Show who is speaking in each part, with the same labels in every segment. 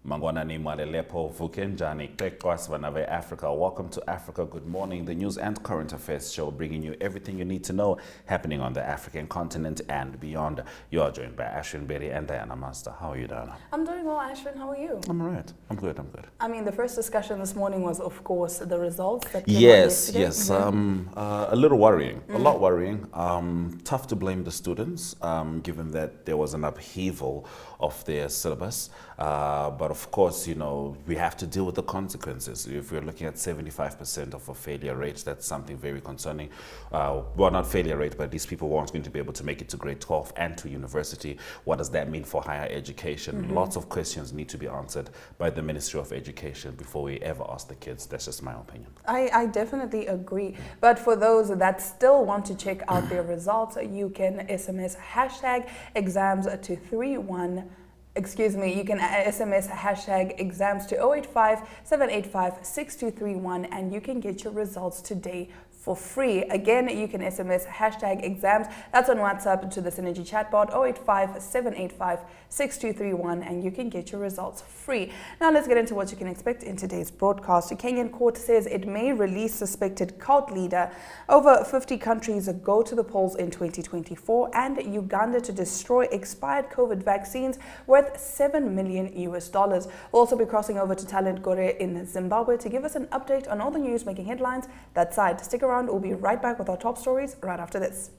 Speaker 1: Mangwanani Mwalelepo Vukenjani Kekwas Vanave Africa. Welcome to Africa Good Morning, the news and current affairs show bringing you everything you need to know happening on the African continent and beyond. You are joined by Ashwin Berry and Diana Master. How are you, Diana?
Speaker 2: I'm doing well, Ashwin. How are you?
Speaker 1: I'm all right. I'm good.
Speaker 2: I mean, the first discussion this morning was, of course, the results that came out
Speaker 1: Yes.
Speaker 2: yesterday.
Speaker 1: A little worrying, a lot worrying. Tough to blame the students, given that there was an upheaval of their syllabus. But of course, you know, we have to deal with the consequences. If we're looking at 75% of a failure rate, that's something very concerning. Well, not failure rate, but these people weren't going to be able to make it to grade 12 and to university. What does that mean for higher education? Lots of questions need to be answered by the Ministry of Education before we ever ask the kids. That's just my opinion.
Speaker 2: I definitely agree. But for those that still want to check out their results, you can SMS hashtag exams to you can SMS hashtag exams to 085-785-6231 and you can get your results today for free. Again, you can SMS hashtag exams. That's on WhatsApp to the Synergy chatbot 085-785-6231 and you can get your results free. Now let's get into what you can expect in today's broadcast. The Kenyan court says it may release suspected cult leader. Over 50 countries go to the polls in 2024 and Uganda to destroy expired COVID vaccines worth $7 million. We'll also be crossing over to talent Gore in Zimbabwe to give us an update on all the news making headlines that side. Stick around. We'll be right back with our top stories right after this.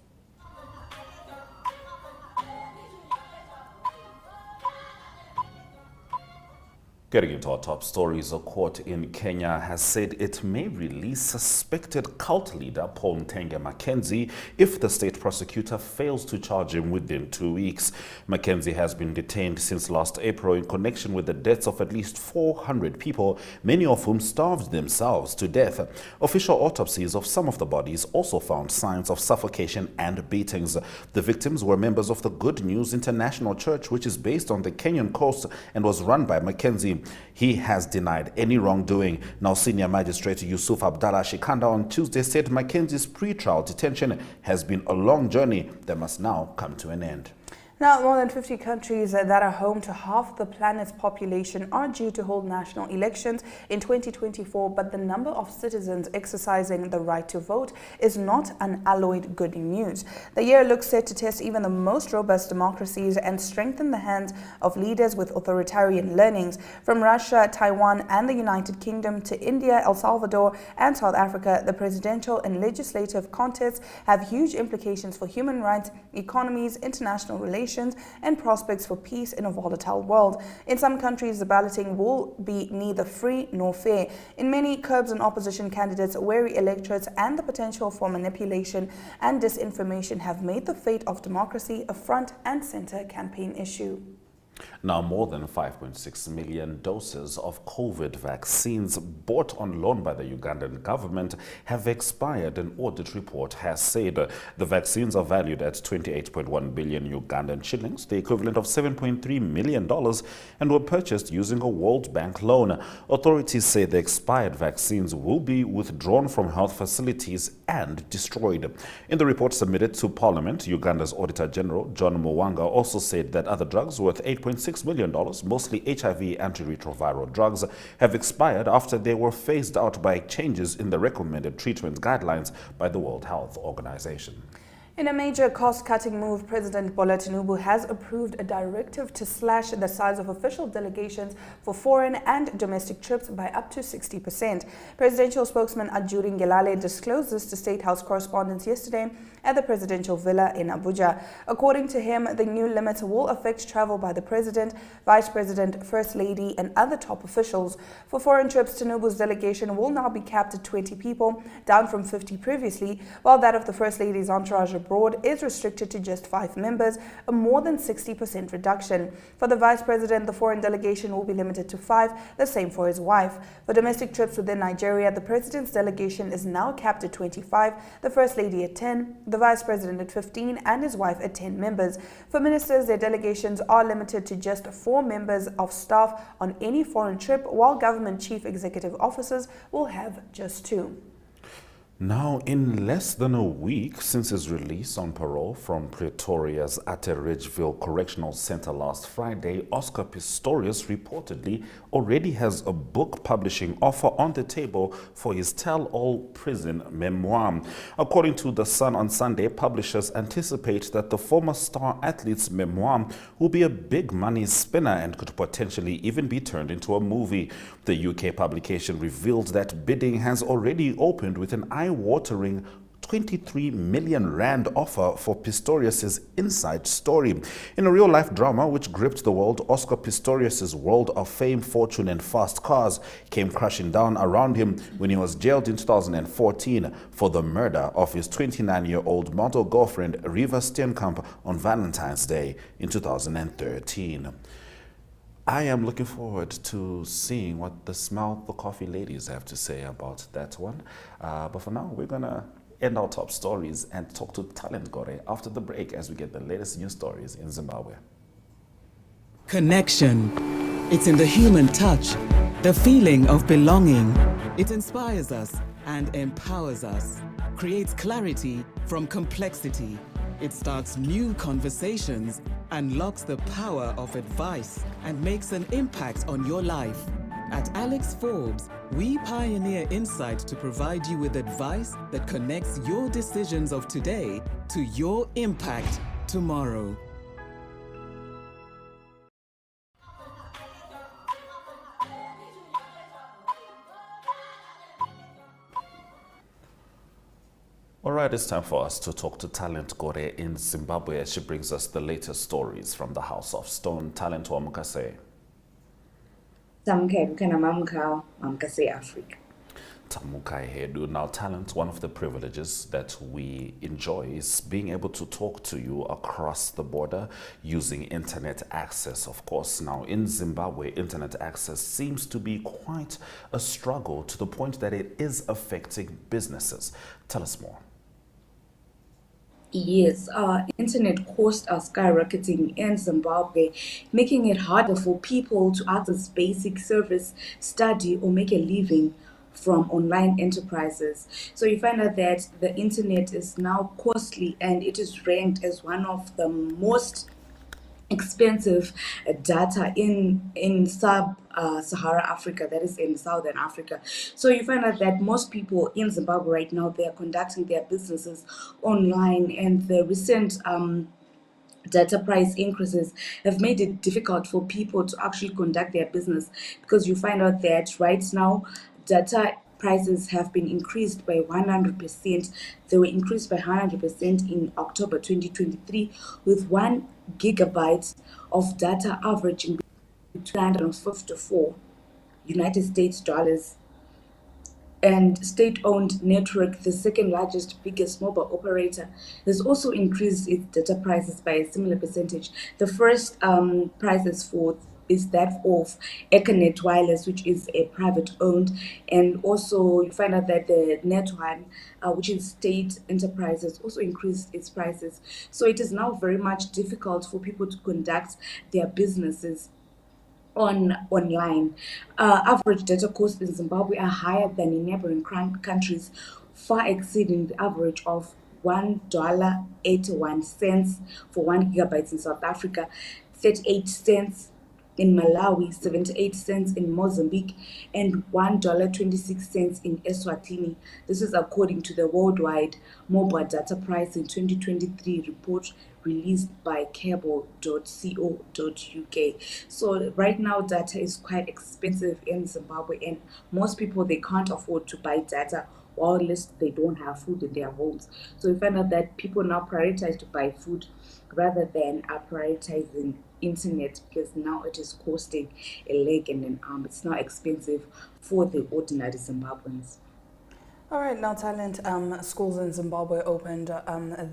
Speaker 1: Getting into our top stories, a court in Kenya has said it may release suspected cult leader Paul Ntenge Mackenzie if the state prosecutor fails to charge him within 2 weeks. Mackenzie has been detained since last April in connection with the deaths of at least 400 people, many of whom starved themselves to death. Official autopsies of some of the bodies also found signs of suffocation and beatings. The victims were members of the Good News International Church, which is based on the Kenyan coast and was run by Mackenzie. He has denied any wrongdoing. Now, Senior Magistrate Yusuf Abdallah Shikanda on Tuesday said Mackenzie's pre-trial detention has been a long journey that must now come to an end.
Speaker 2: Now, more than 50 countries that are home to half the planet's population are due to hold national elections in 2024, but the number of citizens exercising the right to vote is not unalloyed good news. The year looks set to test even the most robust democracies and strengthen the hands of leaders with authoritarian leanings. From Russia, Taiwan, and the United Kingdom to India, El Salvador, and South Africa, the presidential and legislative contests have huge implications for human rights, economies, international relations, and prospects for peace in a volatile world. In some countries, the balloting will be neither free nor fair. In many, curbs on opposition candidates, wary electorates, and the potential for manipulation and disinformation have made the fate of democracy a front and center campaign issue.
Speaker 1: Now, more than 5.6 million doses of COVID vaccines bought on loan by the Ugandan government have expired, an audit report has said. The vaccines are valued at 28.1 billion Ugandan shillings, the equivalent of $7.3 million, and were purchased using a World Bank loan. Authorities say the expired vaccines will be withdrawn from health facilities and destroyed. In the report submitted to Parliament, Uganda's Auditor General, John Mwanga, also said that other drugs worth $8.6 million, mostly HIV antiretroviral drugs, have expired after they were phased out by changes in the recommended treatment guidelines by the World Health Organization.
Speaker 2: In a major cost-cutting move, President Bola Tinubu has approved a directive to slash the size of official delegations for foreign and domestic trips by up to 60%. Presidential spokesman Ajuri Ngelale disclosed this to State House correspondents yesterday at the presidential villa in Abuja. According to him, the new limit will affect travel by the president, vice president, first lady, and other top officials. For foreign trips, Tinubu's delegation will now be capped at 20 people, down from 50 previously, while that of the first lady's entourage abroad is restricted to just 5 members, a more than 60% reduction. For the vice president, the foreign delegation will be limited to 5, the same for his wife. For domestic trips within Nigeria, the president's delegation is now capped at 25, the first lady at 10, the vice president at 15, and his wife at 10 members. For ministers, their delegations are limited to just 4 members of staff on any foreign trip, while government chief executive officers will have just 2.
Speaker 1: Now, in less than a week since his release on parole from Pretoria's Atteridgeville Correctional Center last Friday, Oscar Pistorius reportedly already has a book publishing offer on the table for his tell-all prison memoir. According to The Sun on Sunday, publishers anticipate that the former star athlete's memoir will be a big money spinner and could potentially even be turned into a movie. The UK publication revealed that bidding has already opened with an eye-watering 23 million rand offer for Pistorius' Inside Story. In a real-life drama which gripped the world, Oscar Pistorius' world of fame, fortune and fast cars came crashing down around him when he was jailed in 2014 for the murder of his 29-year-old model girlfriend Riva Steenkamp on Valentine's Day in 2013. I am looking forward to seeing what the Smell the Coffee ladies have to say about that one. But for now, we're going to end our top stories and talk to talent Gore after the break as we get the latest news stories in Zimbabwe.
Speaker 3: Connection. It's in the human touch, the feeling of belonging. It inspires us and empowers us, creates clarity from complexity. It starts new conversations, unlocks the power of advice, and makes an impact on your life. At Alex Forbes, we pioneer insight to provide you with advice that connects your decisions of today to your impact tomorrow.
Speaker 1: All right, it's time for us to talk to Talent Gore in Zimbabwe as she brings us the latest stories from the House of Stone. Talent Wamukase.
Speaker 4: Africa.
Speaker 1: Tamukai Hedu. Now, Talent, one of the privileges that we enjoy is being able to talk to you across the border using internet access, of course. Now, in Zimbabwe, internet access seems to be quite a struggle to the point that it is affecting businesses. Tell us more.
Speaker 4: Yes, internet costs are skyrocketing in Zimbabwe, making it harder for people to access basic service, study, or make a living from online enterprises. So you find out that the internet is now costly and it is ranked as one of the most expensive data in sub-Sahara Africa, that is in Southern Africa. So you find out that most people in Zimbabwe right now, they are conducting their businesses online, and the recent data price increases have made it difficult for people to actually conduct their business, because you find out that right now data prices have been increased by 100%. They were increased by 100% in October 2023, with 1 gigabyte of data averaging $254 United States dollars. And state-owned network, the second largest, biggest mobile operator, has also increased its data prices by a similar percentage. The first prices is that of Econet Wireless, which is a private-owned, and also you find out that the Net1, which is state enterprises, also increased its prices. So it is now very much difficult for people to conduct their businesses online. Average data costs in Zimbabwe are higher than in neighboring countries, far exceeding the average of $1.81 for 1 gigabyte in South Africa, 38 cents in Malawi, 78 cents in Mozambique, and $1.26 in Eswatini. This is according to the Worldwide Mobile Data Price in 2023 report released by cable.co.uk. So right now data is quite expensive in Zimbabwe, and most people, they can't afford to buy data, or at least they don't have food in their homes. So we find out that people now prioritize to buy food rather than prioritizing internet, because now it is costing a leg and an arm. It's now expensive for the ordinary Zimbabweans.
Speaker 2: All right, now Talent, schools in Zimbabwe opened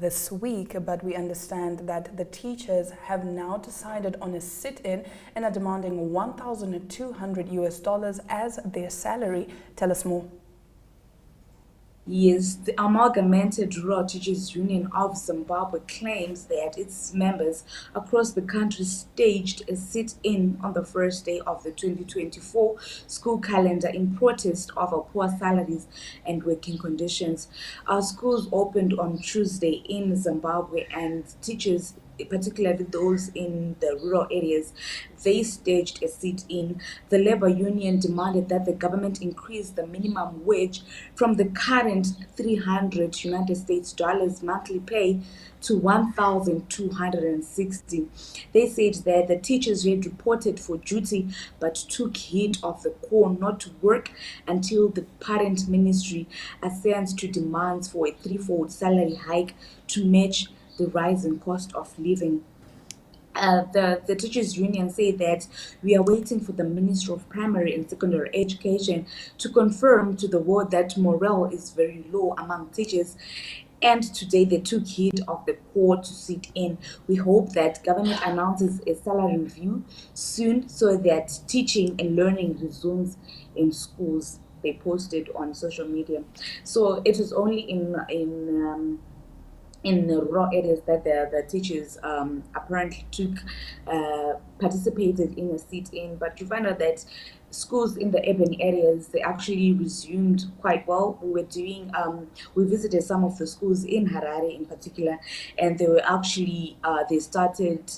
Speaker 2: this week, but we understand that the teachers have now decided on a sit-in and are demanding $1,200 as their salary. Tell us more.
Speaker 4: Yes, the Amalgamated Rural Teachers Union of Zimbabwe claims that its members across the country staged a sit-in on the first day of the 2024 school calendar in protest over poor salaries and working conditions. Our schools opened on Tuesday in Zimbabwe, and teachers, particularly those in the rural areas, they staged a sit-in. The labor union demanded that the government increase the minimum wage from the current 300 United States dollars monthly pay to 1,260. They said that the teachers had reported for duty but took heed of the call not to work until the parent ministry assents to demands for a threefold salary hike to match the rising cost of living. The teachers union say that we are waiting for the Minister of Primary and Secondary Education to confirm to the world that morale is very low among teachers. And today they took heed of the call to sit in. We hope that government announces a salary review soon so that teaching and learning resumes in schools. They posted on social media. So it is only in the rural areas that the teachers apparently participated in a sit-in, but you find out that schools in the urban areas, they actually resumed quite well. We visited some of the schools in Harare in particular, and they were actually they started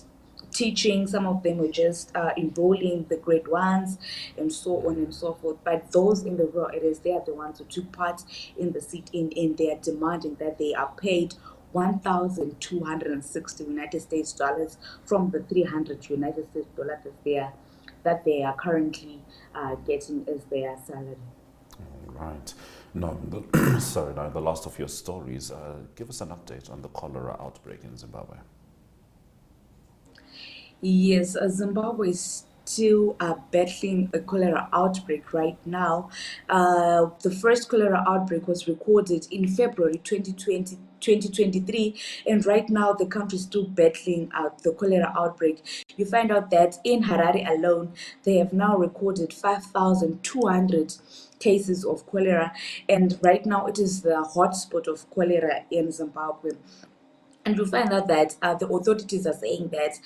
Speaker 4: teaching. Some of them were just enrolling the grade ones and so on and so forth. But those in the rural areas, they are the ones who took part in the sit-in, and they are demanding that they are paid 1,260 United States dollars from the 300 United States dollars that they are currently getting as their salary.
Speaker 1: Right. No, sorry, now the last of your stories. Give us an update on the cholera outbreak in Zimbabwe.
Speaker 4: Yes, Zimbabwe is still battling a cholera outbreak right now. The first cholera outbreak was recorded in February 2023, and right now the country is still battling the cholera outbreak. You find out that in Harare alone, they have now recorded 5,200 cases of cholera, and right now it is the hotspot of cholera in Zimbabwe. And you find out that the authorities are saying that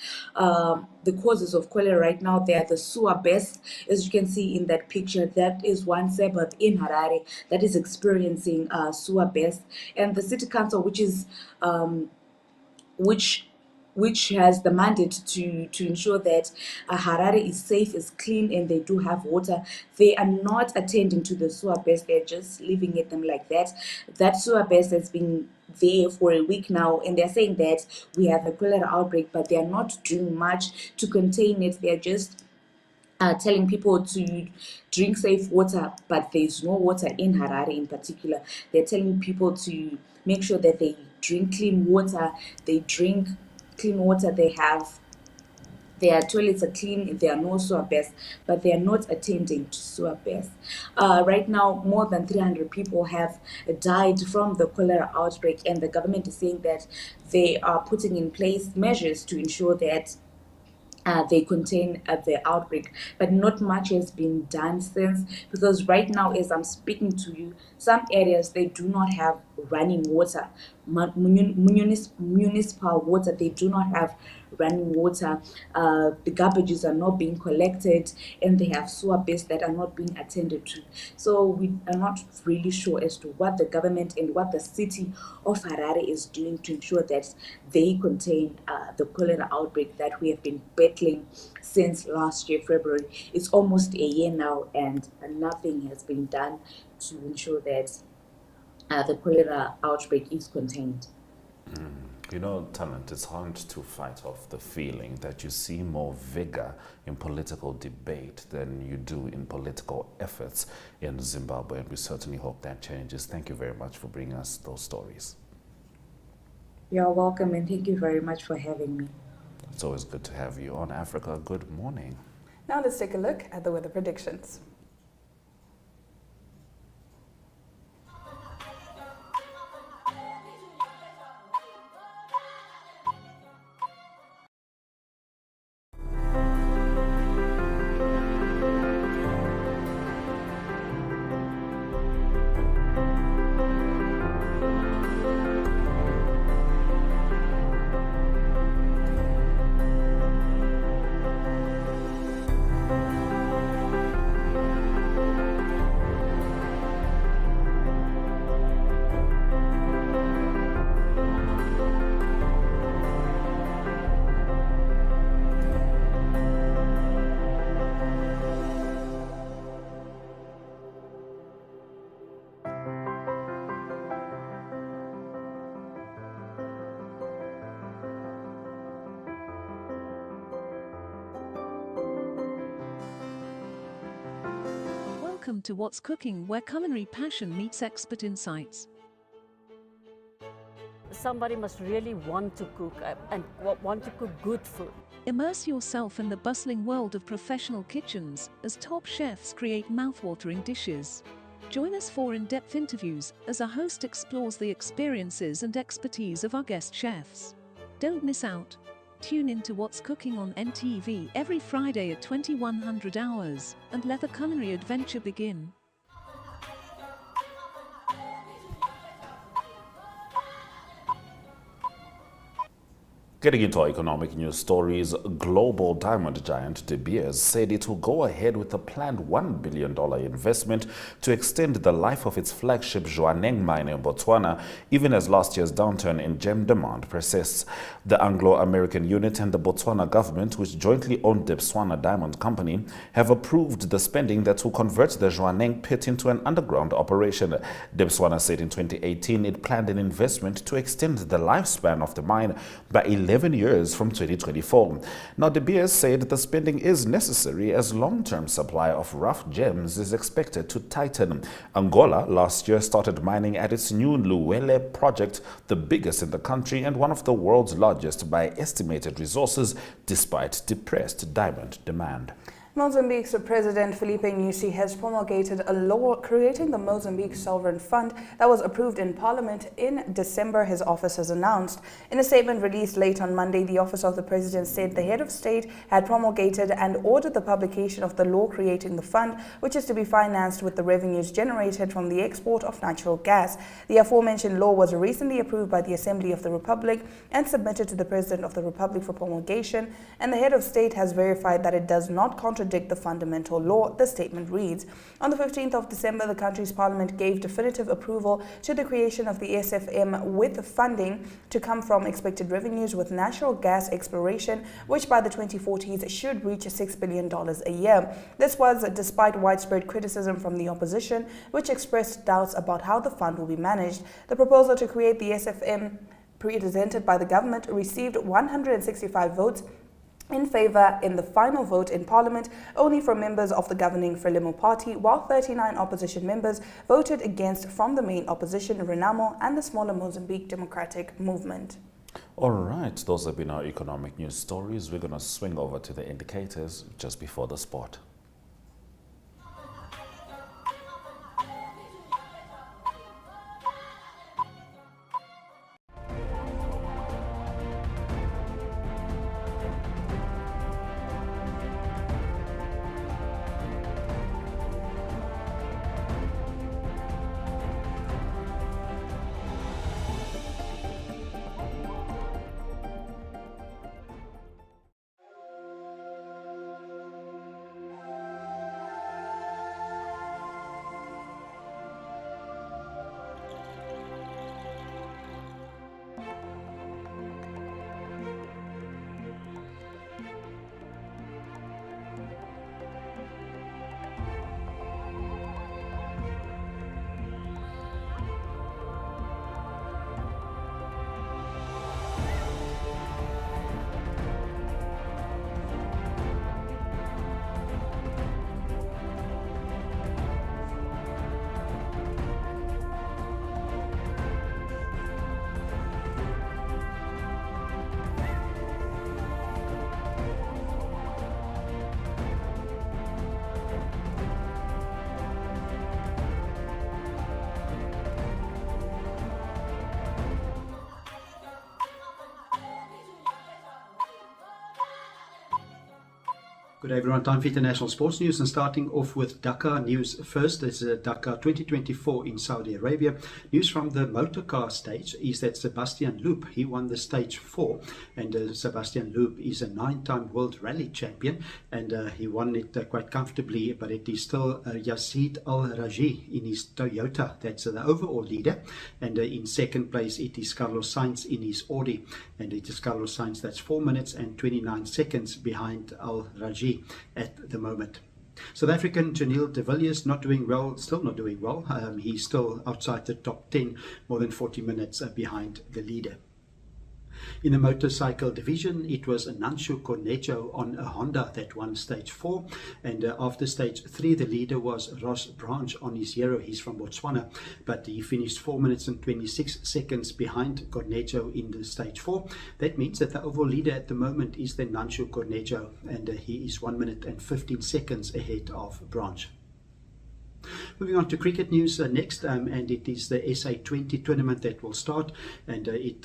Speaker 4: the causes of cholera right now, they are the sewer beds. As you can see in that picture, that is one suburb in Harare that is experiencing sewer beds. And the city council, which has the mandate to ensure that Harare is safe, is clean, and they do have water. They are not attending to the sewer beds. They're just leaving it them like that. That sewer bed has been there for a week now, and they're saying that we have a cholera outbreak, but they are not doing much to contain it. They're just telling people to drink safe water, but there's no water in Harare in particular. They're telling people to make sure that they drink clean water. They drink clean water. Their toilets are clean, there are no sewer beds, but they are not attending to sewer beds. Right now, more than 300 people have died from the cholera outbreak, and the government is saying that they are putting in place measures to ensure that they contain the outbreak, but not much has been done since, because right now as I'm speaking to you, some areas they do not have running water, municipal water. They do not have running water. The garbages are not being collected, and they have sewer beds that are not being attended to. So we are not really sure as to what the government and what the city of Harare is doing to ensure that they contain the cholera outbreak that we have been battling since last year, February. It's almost a year now, and nothing has been done to ensure that the cholera outbreak is contained.
Speaker 1: You know, Talent, it's hard to fight off the feeling that you see more vigor in political debate than you do in political efforts in Zimbabwe, and we certainly hope that changes. Thank you very much for bringing us those stories.
Speaker 4: You're welcome, and thank you very much for having me.
Speaker 1: It's always good to have you on Africa. Good morning.
Speaker 2: Now let's take a look at the weather predictions.
Speaker 5: Welcome to What's Cooking, where culinary passion meets expert insights.
Speaker 6: Somebody must really want to cook and want to cook good food.
Speaker 5: Immerse yourself in the bustling world of professional kitchens as top chefs create mouthwatering dishes. Join us for in-depth interviews as our host explores the experiences and expertise of our guest chefs. Don't miss out. Tune in to What's Cooking on NTV every Friday at 2100 hours and let the culinary adventure begin.
Speaker 1: Getting into our economic news stories, global diamond giant De Beers said it will go ahead with a planned $1 billion investment to extend the life of its flagship Zwaneng mine in Botswana, even as last year's downturn in gem demand persists. The Anglo-American unit and the Botswana government, which jointly own Debswana Diamond Company, have approved the spending that will convert the Zwaneng pit into an underground operation. Debswana said in 2018 it planned an investment to extend the lifespan of the mine by 11 years from 2024. Now, De Beers said the spending is necessary as long-term supply of rough gems is expected to tighten. Angola last year started mining at its new Luwele project, the biggest in the country and one of the world's largest by estimated resources, despite depressed diamond demand.
Speaker 2: Mozambique's President Filipe Nyusi has promulgated a law creating the Mozambique Sovereign Fund that was approved in Parliament in December, his office has announced. In a statement released late on Monday, the Office of the President said the head of state had promulgated and ordered the publication of the law creating the fund, which is to be financed with the revenues generated from the export of natural gas. The aforementioned law was recently approved by the Assembly of the Republic and submitted to the President of the Republic for promulgation, and the head of state has verified that it does not contradict the fundamental law, the statement reads. On the 15th of December, the country's parliament gave definitive approval to the creation of the SFM with funding to come from expected revenues with natural gas exploration, which by the 2040s should reach $6 billion a year. This was despite widespread criticism from the opposition, which expressed doubts about how the fund will be managed. The proposal to create the SFM, presented by the government, received 165 votes in favour in the final vote in Parliament, only from members of the governing Frelimo party, while 39 opposition members voted against from the main opposition, Renamo, and the smaller Mozambique Democratic Movement.
Speaker 1: All right, those have been our economic news stories. We're going to swing over to the indicators just before the sport.
Speaker 7: Good day everyone, time for international sports news and starting off with Dakar news first. It's Dakar 2024 in Saudi Arabia. News from the motorcar stage is that Sebastian Loeb, he won the stage 4 and Sebastian Loeb is a 9-time world rally champion and he won it quite comfortably, but it is still Yazid Al-Raji in his Toyota, that's the overall leader, and in second place it is Carlos Sainz in his Audi, and it is Carlos Sainz that's 4 minutes and 29 seconds behind Al-Raji at the moment. South African Janil de Villiers not doing well, still not doing well. He's still outside the top 10, more than 40 minutes behind the leader. In the motorcycle division, it was Nanshu Cornejo on a Honda that won stage 4. And after stage 3, the leader was Ross Branch on his Hero. He's from Botswana, but he finished 4 minutes and 26 seconds behind Cornejo in the stage 4. That means that the overall leader at the moment is the Nanshu Cornejo, and he is 1 minute and 15 seconds ahead of Branch. Moving on to cricket news next, and it is the SA20 tournament that will start, and it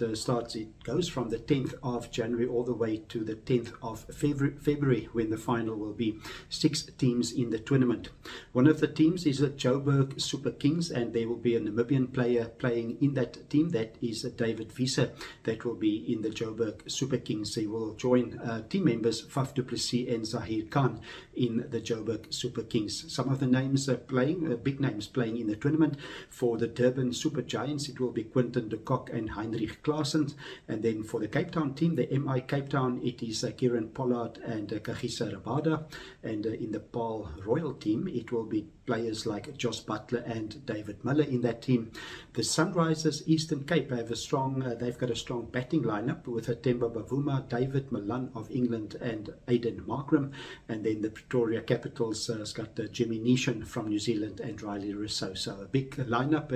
Speaker 7: goes from the 10th of January all the way to the 10th of February, when the final will be. 6 teams in the tournament. One of the teams is the Joburg Super Kings, and there will be a Namibian player playing in that team. That is David Wiese, that will be in the Joburg Super Kings. He will join team members Faf du Plessis and Zahir Khan in the Joburg Super Kings. Some of the names playing, big names playing in the tournament. For the Durban Super Giants, it will be Quinton de Kock and Heinrich Klaassen. And then for the Cape Town team, the MI Cape Town, it is Kieran Pollard and Kagiso Rabada. And in the Paarl Royal team, it will be players like Josh Butler and David Miller in that team. The Sunrisers Eastern Cape have they've got a strong batting lineup with Temba Bavuma, David Milan of England and Aidan Markram. And then the Pretoria Capitals has got Jimmy Neesham from New Zealand and Riley Rousseau. So a big lineup,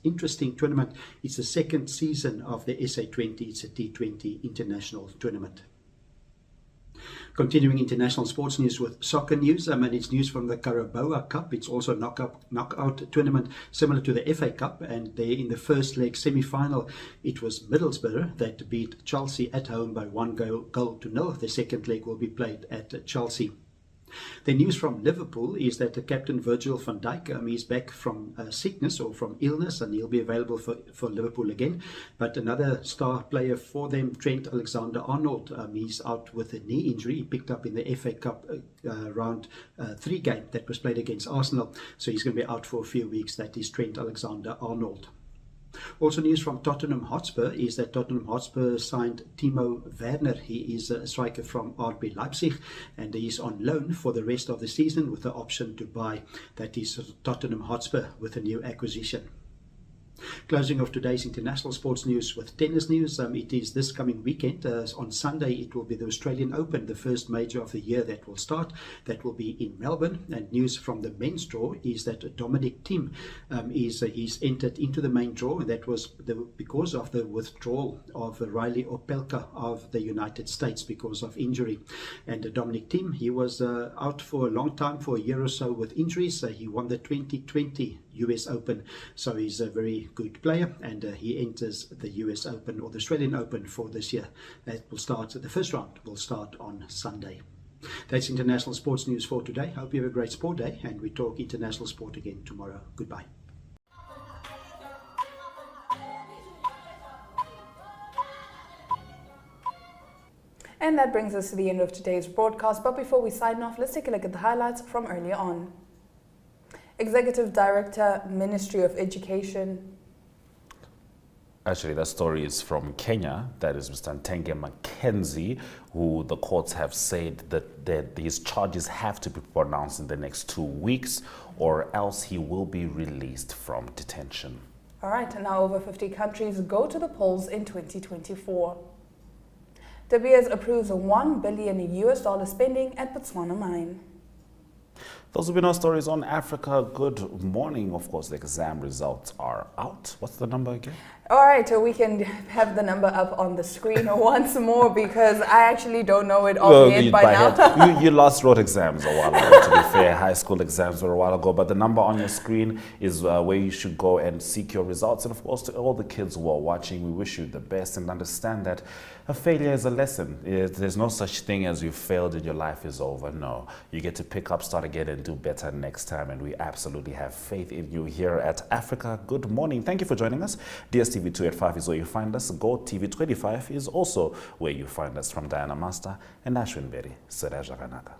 Speaker 7: interesting tournament. It's the second season of the SA20. It's a T20 international tournament. Continuing international sports news with soccer news, and it's news from the Carabao Cup. It's also a knockout tournament similar to the FA Cup, and there in the first leg semi-final, it was Middlesbrough that beat Chelsea at home by 1-0. The second leg will be played at Chelsea. The news from Liverpool is that the captain Virgil van Dijk is back from sickness or from illness, and he'll be available for Liverpool again. But another star player for them, Trent Alexander-Arnold, he's out with a knee injury. He picked up in the FA Cup round 3 game that was played against Arsenal, so he's going to be out for a few weeks. That is Trent Alexander-Arnold. Also news from Tottenham Hotspur is that Tottenham Hotspur signed Timo Werner. He is a striker from RB Leipzig, and he is on loan for the rest of the season with the option to buy. That is Tottenham Hotspur with a new acquisition. Closing of today's international sports news with tennis news. It is this coming weekend. On Sunday, it will be the Australian Open, the first major of the year that will start. That will be in Melbourne. And news from the men's draw is that Dominic Thiem is entered into the main draw, and that was because of the withdrawal of Riley Opelka of the United States because of injury. And Dominic Thiem, he was out for a long time, for a year or so with injuries. He won the 2020 US Open, so he's a very good player, and he enters the US Open or the Australian Open for this year. That will start, the first round will start on Sunday. That's international sports news for today. Hope you have a great sport day, and we talk international sport again tomorrow. Goodbye.
Speaker 2: And that brings us to the end of today's broadcast. But before we sign off, let's take a look at the highlights from earlier on. Executive Director, Ministry of Education.
Speaker 1: Actually, that story is from Kenya. That is Mr. Ntenge Mackenzie, who the courts have said that these charges have to be pronounced in the next 2 weeks, or else he will be released from detention.
Speaker 2: All right, and now over 50 countries go to the polls in 2024. De Beers approves a $1 billion spending at Botswana mine.
Speaker 1: Those have been our stories on Africa. Good morning. Of course, the exam results are out. What's the number again?
Speaker 2: All right, so we can have the number up on the screen once more, because I actually don't know it offhand by now.
Speaker 1: You last wrote exams a while ago, to be fair. High school exams were a while ago. But the number on your screen is where you should go and seek your results. And of course, to all the kids who are watching, we wish you the best, and understand that a failure is a lesson. There's no such thing as you failed and your life is over. No, you get to pick up, start again, and do better next time. And we absolutely have faith in you here at Africa. Good morning. Thank you for joining us. DSTV 2 at 5 is where you find us. Go TV 25 is also where you find us. From Diana Master and Ashwin Berry. Sera Jaganaka.